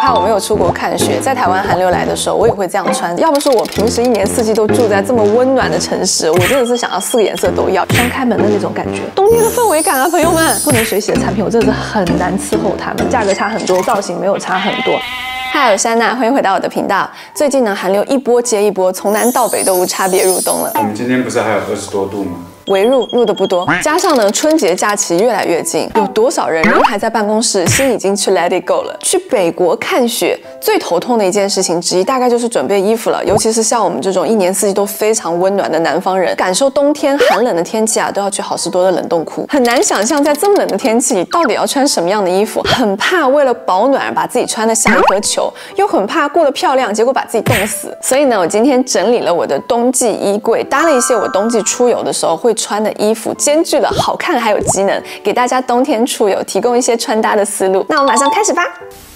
怕我没有出国看雪，在台湾寒流来的时候，我也会这样穿。要不是我平时1年4季都住在这么温暖的城市，我真的是想要4个颜色都要，穿开门的那种感觉，冬天的氛围感啊，朋友们！不能水洗的产品，我真的是很难伺候它们，价格差很多，造型没有差很多。嗨，我是珊娜，欢迎回到我的频道。最近呢，寒流一波接一波，从南到北都无差别入冬了。我们今天不是还有20多度吗？微入的不多，加上呢，春节假期越来越近，有多少人还在办公室，心已经去 let it go 了？去北国看雪，最头痛的一件事情之一，大概就是准备衣服了。尤其是像我们这种1年4季都非常温暖的南方人，感受冬天寒冷的天气啊，都要去好事多的冷冻库。很难想象在这么冷的天气里，到底要穿什么样的衣服。很怕为了保暖把自己穿得像一颗球，又很怕过得漂亮，结果把自己冻死。所以呢，我今天整理了我的冬季衣柜，搭了一些我冬季出游的时候会穿的衣服，兼具了好看还有机能，给大家冬天出游提供一些穿搭的思路。那我们马上开始吧。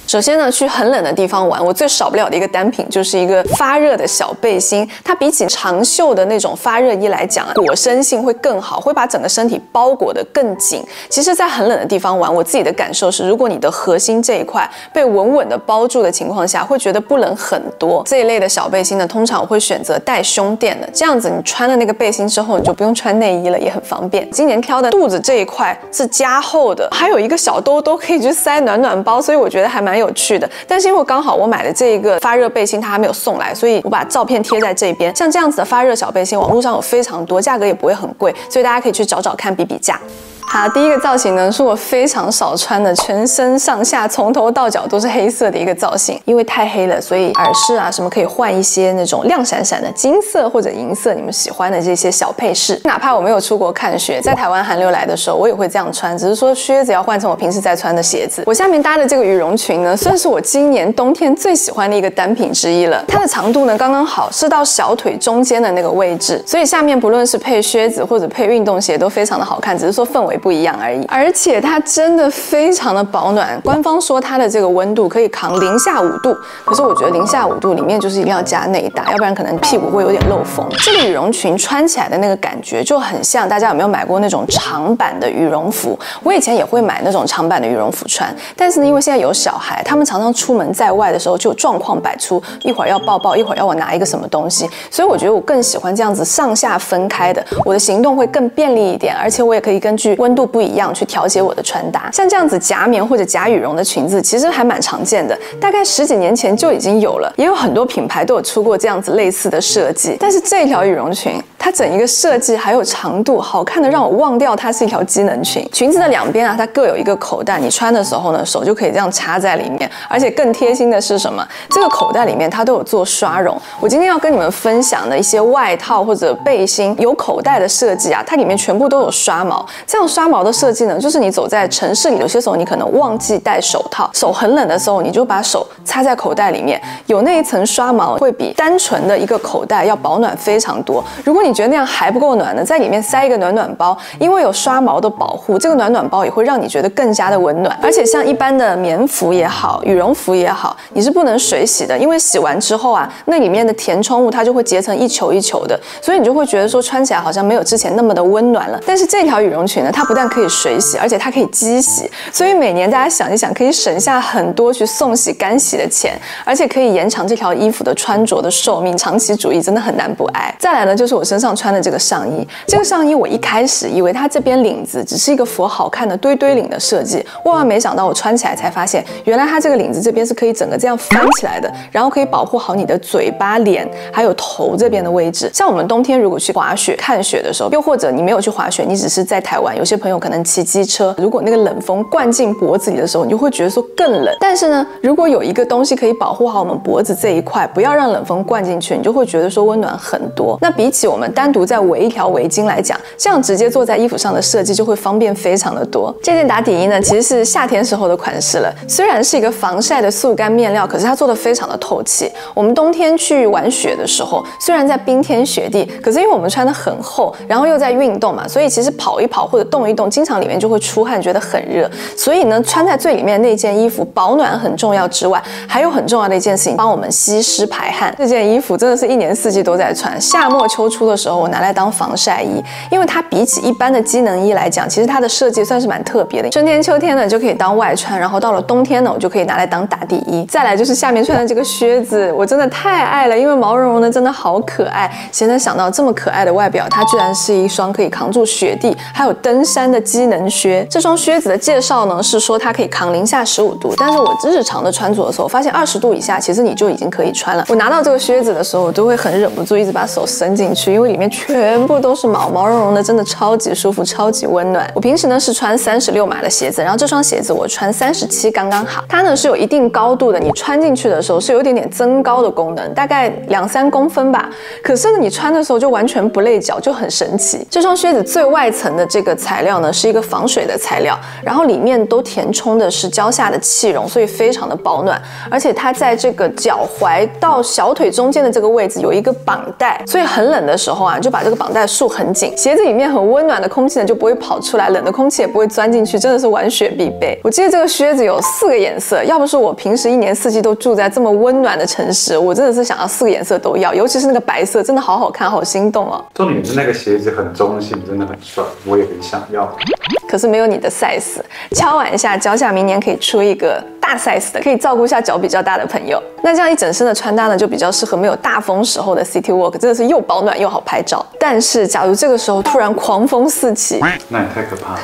首先呢，去很冷的地方玩，我最少不了的一个单品就是一个发热的小背心。它比起长袖的那种发热衣来讲，裹身性会更好，会把整个身体包裹得更紧。其实，在很冷的地方玩，我自己的感受是，如果你的核心这一块被稳稳的包住的情况下，会觉得不冷很多。这一类的小背心呢，通常我会选择带胸垫的，这样子你穿了那个背心之后，你就不用穿内衣了，也很方便。今年挑的肚子这一块是加厚的，还有一个小兜兜可以去塞暖包，所以我觉得还蛮有趣的。但是因为刚好我买的这一个发热背心它还没有送来，所以我把照片贴在这边。像这样子的发热小背心，网络上有非常多，价格也不会很贵，所以大家可以去找找看，比比价。好，第一个造型呢，是我非常少穿的，全身上下从头到脚都是黑色的一个造型。因为太黑了，所以耳饰啊什么可以换一些那种亮闪闪的金色或者银色，你们喜欢的这些小配饰。哪怕我没有出国看雪，在台湾寒流来的时候，我也会这样穿，只是说靴子要换成我平时在穿的鞋子。我下面搭的这个羽绒裙呢，算是我今年冬天最喜欢的一个单品之一了。它的长度呢刚刚好，是到小腿中间的那个位置，所以下面不论是配靴子或者配运动鞋都非常的好看，只是说氛围不一样而已。而且它真的非常的保暖，官方说它的这个温度可以扛零下5度，可是我觉得零下5度里面就是一定要加内搭，要不然可能屁股会有点漏风。这个羽绒裙穿起来的那个感觉就很像，大家有没有买过那种长版的羽绒服？我以前也会买那种长版的羽绒服穿，但是呢，因为现在有小孩，他们常常出门在外的时候就有状况百出，一会儿要抱抱，一会儿要我拿一个什么东西，所以我觉得我更喜欢这样子上下分开的，我的行动会更便利一点，而且我也可以根据温度不一样去调节我的穿搭。像这样子夹棉或者夹羽绒的裙子，其实还蛮常见的，大概10几年前就已经有了，也有很多品牌都有出过这样子类似的设计。但是这条羽绒裙，它整一个设计还有长度，好看的让我忘掉它是一条机能裙。裙子的两边啊，它各有一个口袋，你穿的时候呢，手就可以这样插在里面。而且更贴心的是什么？这个口袋里面它都有做刷绒。我今天要跟你们分享的一些外套或者背心有口袋的设计啊，它里面全部都有刷毛。这样刷毛的设计呢，就是你走在城市里，有些时候你可能忘记戴手套，手很冷的时候，你就把手插在口袋里面，有那一层刷毛，会比单纯的一个口袋要保暖非常多。如果你觉得那样还不够暖呢，在里面塞一个暖包，因为有刷毛的保护，这个暖包也会让你觉得更加的温暖。而且像一般的棉服也好，羽绒服也好，你是不能水洗的，因为洗完之后啊，那里面的填充物它就会结成一球一球的，所以你就会觉得说穿起来好像没有之前那么的温暖了。但是这条羽绒裙呢，它不但可以水洗，而且它可以机洗，所以每年大家想一想，可以省下很多去送洗干洗的钱，而且可以延长这条衣服的穿着的寿命。长期主义真的很难不爱。再来呢，就是我身上穿的这个上衣。这个上衣我一开始以为它这边领子只是一个佛好看的堆堆领的设计，万万没想到我穿起来才发现，原来它这个领子这边是可以整个这样翻起来的，然后可以保护好你的嘴巴、脸还有头这边的位置。像我们冬天如果去滑雪、看雪的时候，又或者你没有去滑雪，你只是在台湾，有些朋友可能骑机车，如果那个冷风灌进脖子里的时候，你就会觉得说更冷。但是呢，如果有一个东西可以保护好我们脖子这一块，不要让冷风灌进去，你就会觉得说温暖很多。那比起我们单独再围一条围巾来讲，这样直接做在衣服上的设计就会方便非常的多。这件打底衣呢，其实是夏天时候的款式了，虽然是一个防晒的速干面料，可是它做的非常的透气。我们冬天去玩雪的时候，虽然在冰天雪地，可是因为我们穿的很厚，然后又在运动嘛，所以其实跑一跑或者动动一动，经常里面就会出汗，觉得很热。所以呢，穿在最里面那件衣服保暖很重要之外，还有很重要的一件事情，帮我们吸湿排汗。这件衣服真的是一年四季都在穿，夏末秋初的时候我拿来当防晒衣，因为它比起一般的机能衣来讲，其实它的设计算是蛮特别的。春天秋天呢就可以当外穿，然后到了冬天呢我就可以拿来当打底衣。再来就是下面穿的这个靴子，我真的太爱了，因为毛茸茸的真的好可爱。谁能想到这么可爱的外表，它居然是一双可以扛住雪地还有登山的机能靴。这双靴子的介绍呢是说它可以扛零下15度，但是我日常的穿着的时候发现20度以下其实你就已经可以穿了。我拿到这个靴子的时候，我都会很忍不住一直把手伸进去，因为里面全部都是毛，毛茸茸的，真的超级舒服，超级温暖。我平时呢是穿36码的鞋子，然后这双鞋子我穿37刚刚好。它呢是有一定高度的，你穿进去的时候是有一点点增高的功能，大概2-3公分吧。可是呢你穿的时候就完全不累脚，就很神奇。这双靴子最外层的这个材料呢是一个防水的材料，然后里面都填充的是蕉下的气绒，所以非常的保暖。而且它在这个脚踝到小腿中间的这个位置有一个绑带，所以很冷的时候啊，就把这个绑带束很紧，鞋子里面很温暖的空气呢就不会跑出来，冷的空气也不会钻进去，真的是玩雪必备。我记得这个靴子有4个颜色，要不是我平时一年四季都住在这么温暖的城市，我真的是想要4个颜色都要，尤其是那个白色，真的好好看，好心动哦。重点是那个鞋子很中性，真的很帅，我也很想要。可是没有你的 size， 敲碗一下，蕉下明年可以出一个大 size 的，可以照顾一下脚比较大的朋友。那这样一整身的穿搭呢，就比较适合没有大风时候的 city walk， 真的是又保暖又好拍照。但是假如这个时候突然狂风四起，那也太可怕了。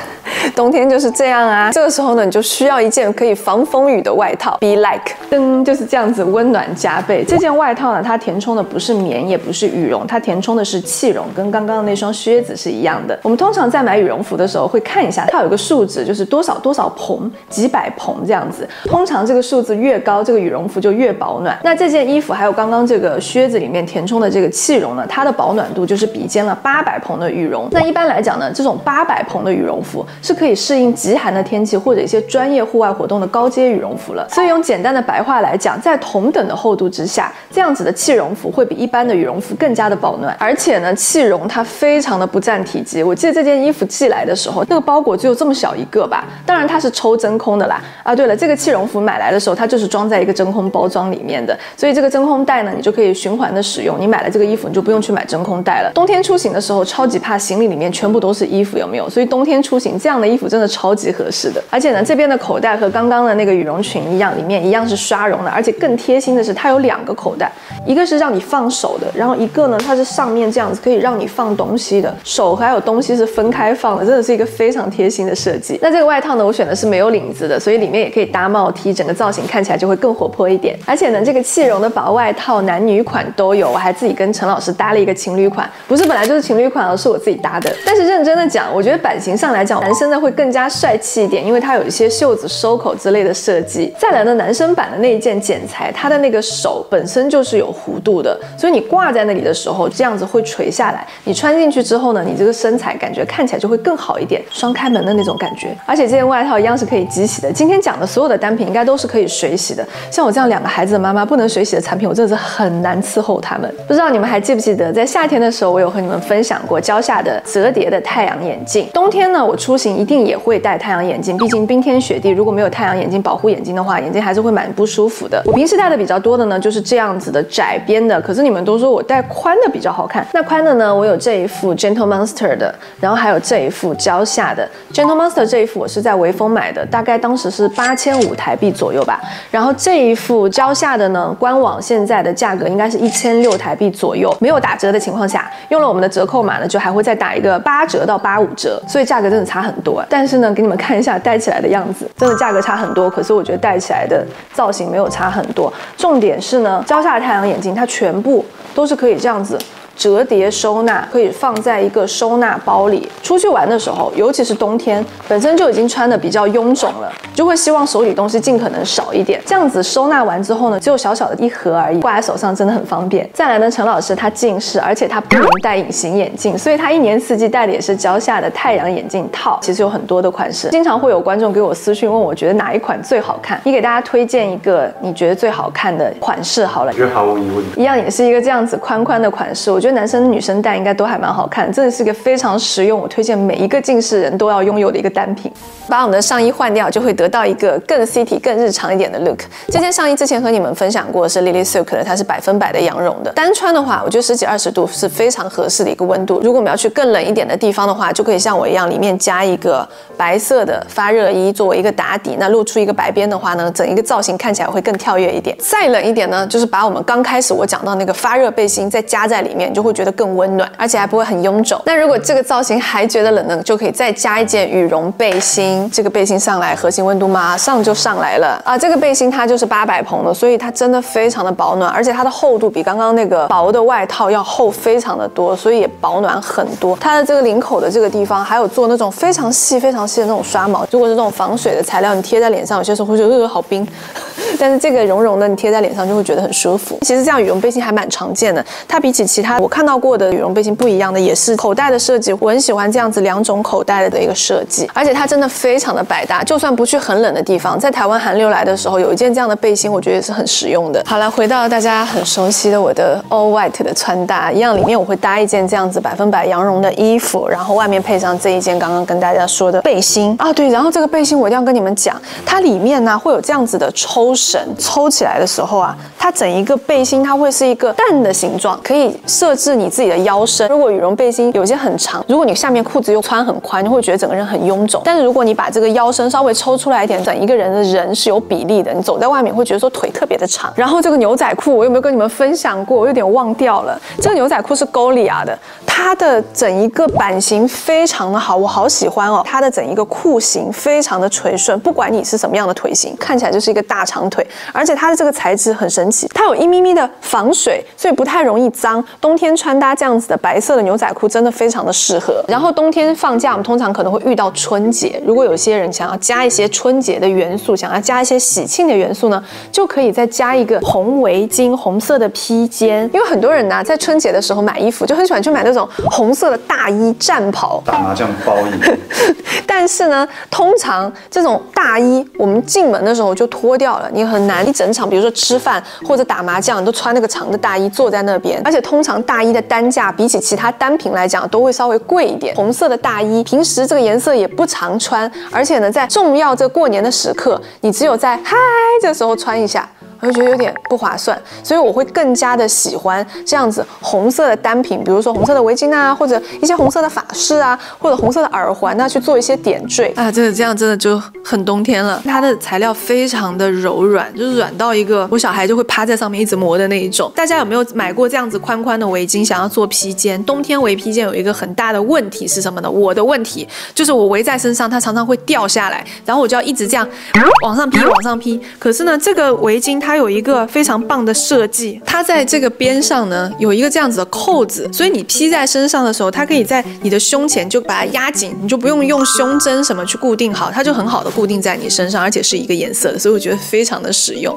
冬天就是这样啊，这个时候呢，你就需要一件可以防风雨的外套 ，be like， 噔，就是这样子温暖加倍。这件外套呢，它填充的不是棉，也不是羽绒，它填充的是气绒，跟刚刚的那双靴子是一样的。我们通常在买羽绒服的时候会看一下，它有一个数值，就是多少蓬，几百蓬这样子。通常这个数字越高，这个羽绒服就越保暖。那这件衣服还有刚刚这个靴子里面填充的这个气绒呢，它的保暖度就是比肩了800蓬的羽绒。那一般来讲呢，这种800蓬的羽绒服是可以适应极寒的天气或者一些专业户外活动的高阶羽绒服了。所以用简单的白话来讲，在同等的厚度之下，这样子的气绒服会比一般的羽绒服更加的保暖。而且呢，气绒它非常的不占体积。我记得这件衣服寄来的时候，那个包裹只有这么小一个吧，当然它是抽真空的啦。啊，对了，这个气绒服买来的时候，它就是装在一个真空包装里面的，所以这个真空袋呢，你就可以循环的使用。你买了这个衣服，你就不用去买真空袋了。冬天出行的时候，超级怕行李里面全部都是衣服，有没有？所以冬天出行这样的衣服真的超级合适的。而且呢，这边的口袋和刚刚的那个羽绒裙一样，里面一样是刷绒的，而且更贴心的是，它有2个口袋，一个是让你放手的，然后一个呢，它是上面这样子可以让你放东西的，手还有东西是分开放的，真的是一个非常贴心的设计。那这个外套呢，我选的是没有领子的，所以里面也可以搭帽 T， 整个造型看起来就会更活泼一点。而且呢，这个气绒的薄外套男女款都有，我还自己跟陈老师搭了一个情侣款，不是本来就是情侣款，而是我自己搭的。但是认真的讲，我觉得版型上来讲，男生呢会更加帅气一点，因为它有一些袖子收口之类的设计。再来呢，男生版的那一件剪裁，它的那个手本身就是有弧度的，所以你挂在那里的时候，这样子会垂下来。你穿进去之后呢，你这个身材感觉看起来就会更好一点，双开门的那种感觉。而且这件外套一样是可以机洗的。今天讲的所有的单品应该都是可以水洗的。像我这样2个孩子的妈妈，不能水洗的产品，我真的是很难伺候他们。不知道你们还记不记得，在夏天的时候，我有和你们分享过蕉下的折叠的太阳眼镜。冬天呢，我出行一定也会戴太阳眼镜，毕竟冰天雪地，如果没有太阳眼镜保护眼睛的话，眼睛还是会蛮不舒服的。我平时戴的比较多的呢，就是这样子的窄边的，可是你们都说我戴宽的比较好看。那宽的呢，我有这一副 Gentle Monster 的，然后还有这一副蕉下的 Gentle Monster 这一副我是在微风买的，大概当时是8500台币左右吧。然后这一副蕉下的呢，官网现在的价格应该是1600台币左右，没有打折的情况下，用了我们的折扣码呢，就还会再打一个8折到85折，所以价格真的差很多。但是呢，给你们看一下戴起来的样子，真的价格差很多，可是我觉得戴起来的造型没有差很多。重点是呢，蕉下的太阳眼镜它全部都是可以这样子折叠收纳，可以放在一个收纳包里。出去玩的时候，尤其是冬天，本身就已经穿的比较臃肿了，就会希望手里东西尽可能少一点。这样子收纳完之后呢，只有小小的一盒而已，挂在手上真的很方便。再来呢，陈老师他近视，而且他不能戴隐形眼镜，所以他一年四季戴的也是蕉下的太阳眼镜套。其实有很多的款式，经常会有观众给我私讯问我觉得哪一款最好看，你给大家推荐一个你觉得最好看的款式好了。我觉得毫无疑问，一样也是一个这样子宽宽的款式，我觉得觉得男生女生戴应该都还蛮好看，真的是一个非常实用，我推荐每一个近视人都要拥有的一个单品。把我们的上衣换掉，就会得到一个更 city、更日常一点的 look。这件上衣之前和你们分享过是 Lily Silk 的，它是100%的羊绒的。单穿的话，我觉得10几20度是非常合适的一个温度。如果我们要去更冷一点的地方的话，就可以像我一样，里面加一个白色的发热衣作为一个打底，那露出一个白边的话呢，整一个造型看起来会更跳跃一点。再冷一点呢，就是把我们刚开始我讲到那个发热背心再加在里面，就会觉得更温暖，而且还不会很臃肿。那如果这个造型还觉得冷呢，就可以再加一件羽绒背心，这个背心上来，核心温度马上就上来了啊！这个背心它就是800蓬的，所以它真的非常的保暖，而且它的厚度比刚刚那个薄的外套要厚非常的多，所以也保暖很多。它的这个领口的这个地方还有做那种非常细的那种刷毛，如果是这种防水的材料，你贴在脸上，有些时候会觉得好冰，但是这个绒绒的你贴在脸上就会觉得很舒服。其实这样羽绒背心还蛮常见的，它比起其他我看到过的羽绒背心不一样的，也是口袋的设计，我很喜欢这样子2种口袋的一个设计，而且它真的非常的百搭，就算不去很冷的地方，在台湾寒流来的时候，有一件这样的背心，我觉得也是很实用的。好了，回到大家很熟悉的我的 all white 的穿搭，一样里面我会搭一件这样子100%羊绒的衣服，然后外面配上这一件刚刚跟大家说的背心啊，对，然后这个背心我一定要跟你们讲，它里面呢会有这样子的抽绳，抽起来的时候啊，它整一个背心它会是一个蛋的形状，可以设置你自己的腰身。如果羽绒背心有些很长，如果你下面裤子又穿很宽，你会觉得整个人很臃肿。但是如果你把这个腰身稍微抽出来一点，整一个人的人是有比例的，你走在外面会觉得说腿特别的长。然后这个牛仔裤我有没有跟你们分享过？我有点忘掉了。这个牛仔裤是 Golia 的，它的整一个版型非常的好，我好喜欢哦。它的整一个裤型非常的垂顺，不管你是什么样的腿型，看起来就是一个大长腿。而且它的这个材质很神奇，它有1咪咪的防水，所以不太容易脏。冬天穿搭这样子的白色的牛仔裤真的非常的适合。然后冬天放假，我们通常可能会遇到春节，如果有些人想要加一些春节的元素，想要加一些喜庆的元素呢，就可以再加一个红围巾、红色的披肩。因为很多人呢，在春节的时候买衣服，就很喜欢去买那种红色的大衣、战袍、打麻将包衣。但是呢，通常这种大衣我们进门的时候就脱掉了，你很难一整场，比如说吃饭或者打麻将，你都穿那个长的大衣坐在那边。而且通常大衣的单价比起其他单品来讲都会稍微贵一点。红色的大衣平时这个颜色也不常穿，而且呢，在重要这过年的时刻，你只有在嗨这时候穿一下。我就觉得有点不划算，所以我会更加的喜欢这样子红色的单品，比如说红色的围巾啊，或者一些红色的发饰啊，或者红色的耳环，那去做一些点缀啊，这样真的就很冬天了。它的材料非常的柔软，就是软到一个我小孩就会趴在上面一直磨的那一种。大家有没有买过这样子宽宽的围巾，想要做披肩？冬天围披肩有一个很大的问题是什么呢？我的问题就是我围在身上，它常常会掉下来，然后我就要一直这样往上披，往上披。可是呢，这个围巾它有一个非常棒的设计，它在这个边上呢有一个这样子的扣子，所以你披在身上的时候，它可以在你的胸前就把它压紧，你就不用用胸针什么去固定好，它就很好的固定在你身上，而且是一个颜色的，所以我觉得非常的实用。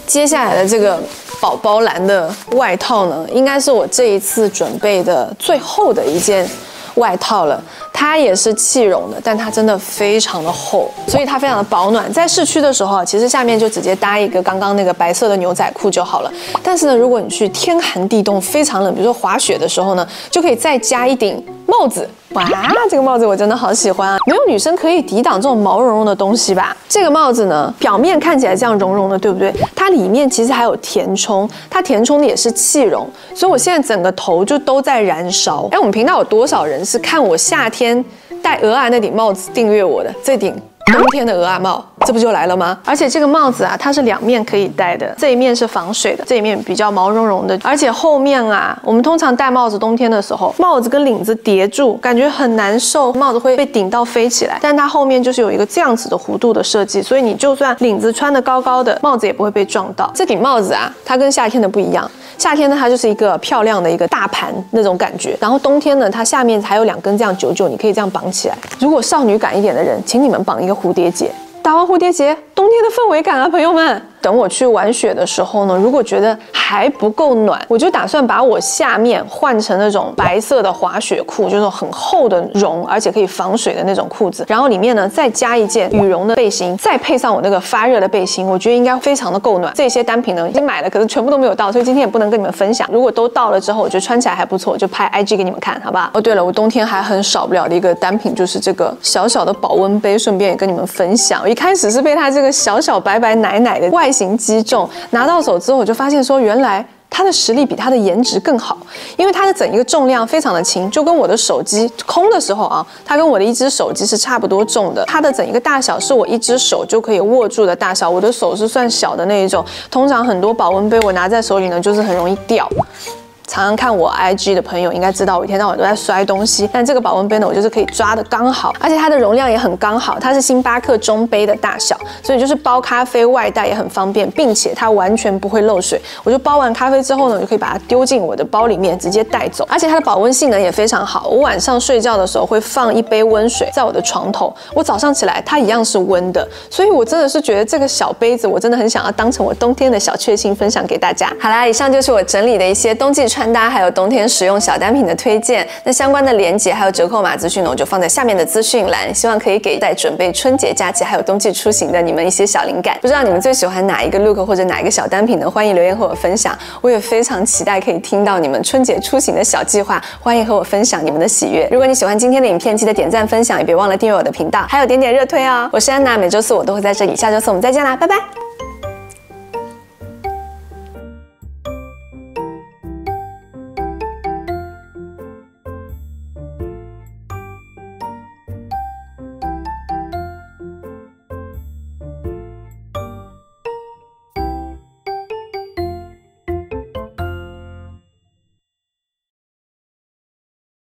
接下来的这个宝宝蓝的外套呢，应该是我这一次准备的最厚的一件外套了，它也是气绒的，但它真的非常的厚，所以它非常的保暖。在市区的时候啊，其实下面就直接搭一个刚刚那个白色的牛仔裤就好了。但是呢，如果你去天寒地冻非常冷，比如说滑雪的时候呢，就可以再加一顶帽子。哇，这个帽子我真的好喜欢啊！没有女生可以抵挡这种毛茸茸的东西吧？这个帽子呢，表面看起来这样绒绒的，对不对？它里面其实还有填充，它填充的也是气绒，所以我现在整个头就都在燃烧。哎，我们频道有多少人是看我夏天戴鹅啊那顶帽子订阅我的？这顶冬天的鹅啊帽，这不就来了吗？而且这个帽子啊，它是2面可以戴的，这一面是防水的，这一面比较毛茸茸的，而且后面啊，我们通常戴帽子冬天的时候，帽子跟领子叠住，感觉很难受，帽子会被顶到飞起来。但它后面就是有一个这样子的弧度的设计，所以你就算领子穿得高高的，帽子也不会被撞到。这顶帽子啊，它跟夏天的不一样。夏天呢，它就是一个漂亮的一个大盘那种感觉，然后冬天呢，它下面还有2根这样9，你可以这样绑起来。如果少女感一点的人，请你们绑一个蝴蝶结。打完蝴蝶结，冬天的氛围感啊，朋友们。等我去玩雪的时候呢，如果觉得还不够暖，我就打算把我下面换成那种白色的滑雪裤，就是很厚的绒，而且可以防水的那种裤子，然后里面呢再加一件羽绒的背心，再配上我那个发热的背心，我觉得应该非常的够暖。这些单品呢已经买了，可是全部都没有到，所以今天也不能跟你们分享。如果都到了之后，我觉得穿起来还不错，我就拍 IG 给你们看，好不好？哦，对了，我冬天还很少不了的一个单品就是这个小小的保温杯，顺便也跟你们分享。我一开始是被它这个小小白白奶奶的外形击中，拿到手之后我就发现说，原来它的实力比它的颜值更好，因为它的整一个重量非常的轻，就跟我的手机空的时候啊，它跟我的一只手机是差不多重的。它的整一个大小是我一只手就可以握住的大小，我的手是算小的那一种。通常很多保温杯我拿在手里呢，就是很容易掉。常常看我 IG 的朋友应该知道，我一天到晚都在摔东西。但这个保温杯呢，我就是可以抓的刚好，而且它的容量也很刚好，它是星巴克中杯的大小，所以就是包咖啡外带也很方便，并且它完全不会漏水。我就包完咖啡之后呢，我就可以把它丢进我的包里面，直接带走。而且它的保温性能也非常好，我晚上睡觉的时候会放一杯温水在我的床头，我早上起来它一样是温的。所以我真的是觉得这个小杯子，我真的很想要当成我冬天的小确幸分享给大家。好啦，以上就是我整理的一些冬季穿搭还有冬天使用小单品的推荐。那相关的连结还有折扣码资讯呢，我就放在下面的资讯栏，希望可以给在准备春节假期还有冬季出行的你们一些小灵感。不知道你们最喜欢哪一个 look 或者哪一个小单品呢？欢迎留言和我分享。我也非常期待可以听到你们春节出行的小计划，欢迎和我分享你们的喜悦。如果你喜欢今天的影片，记得点赞分享，也别忘了订阅我的频道，还有点点热推哦。我是安娜，每周四我都会在这里，下周四我们再见啦，拜拜。